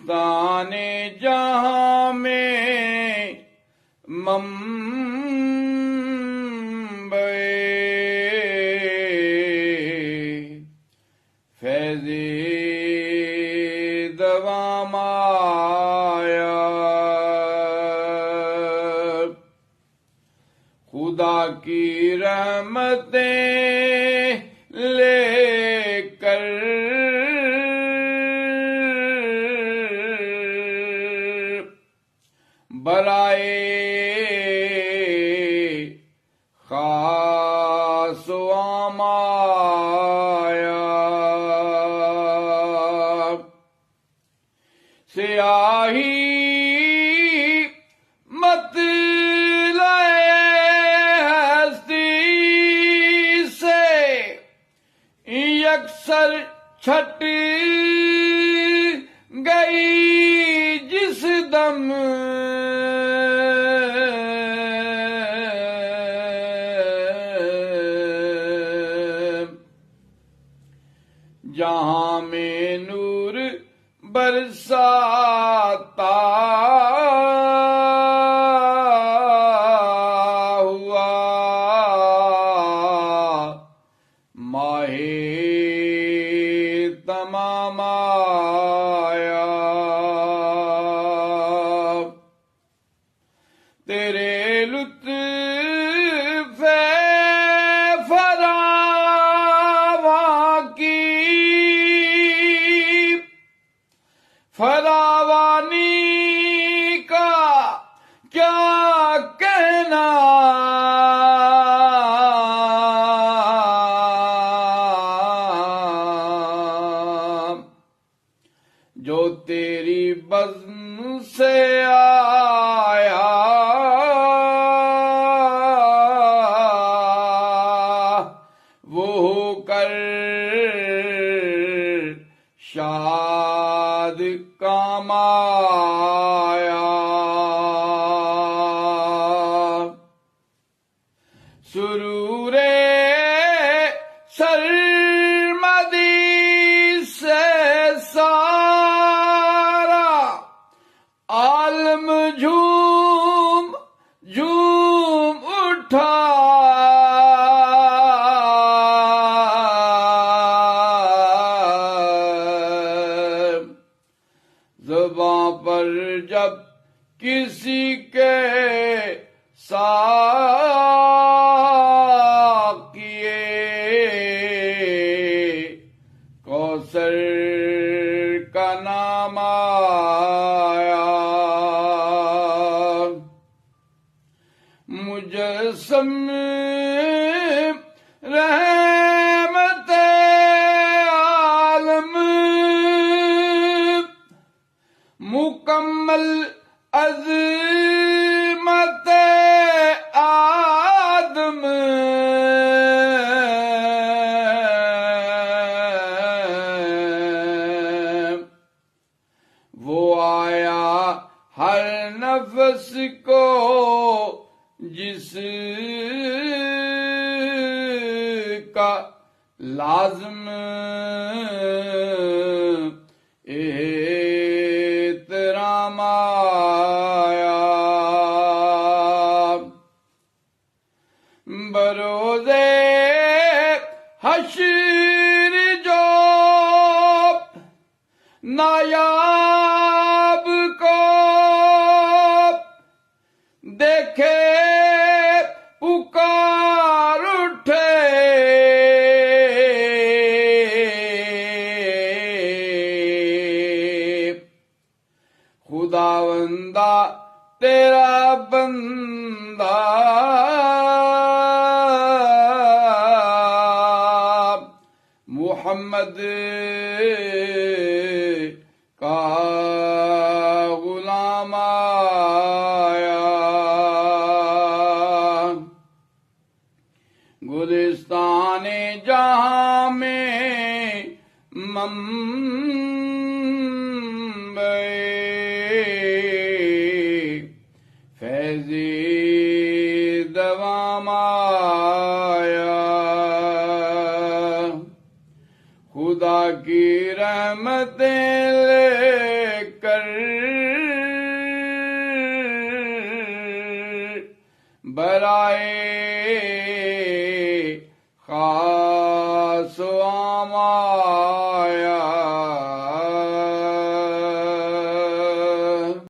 गुलिस्तान जहां में मुंबई फैज़े दवा माया खुदा की रहमतें लेकर बराए खास आमाया स्याही मत लाए हस्ती से यकसर छट गई जिस दम जहां में नूर बरसाता हुआ माहे तमाम आया तेरे लुत्फ़ फरावानी का क्या कहना जो तेरी बज़्म से आया वो होकर शाद काम आया सुरूरे सरमदी से सारा आलम झूम झूम उठा ज़ुबां पर जब किसी के साक़िए कौसर का नाम आया मुजस्सम रहमते आलम मुकम्मल अज़मत आदम वो आया हर नफ्स को जिसका लाज़िम एहतराम आया बरोज़े हश्र जो नायाब को देखे पुकार उठे खुदावंदा तेरा बंदा मुहम्मद का गुलाम आया गुलिस्तान जहां में मुंबई फैज़े दवा माया खुदा की रहमतें लेकर बराए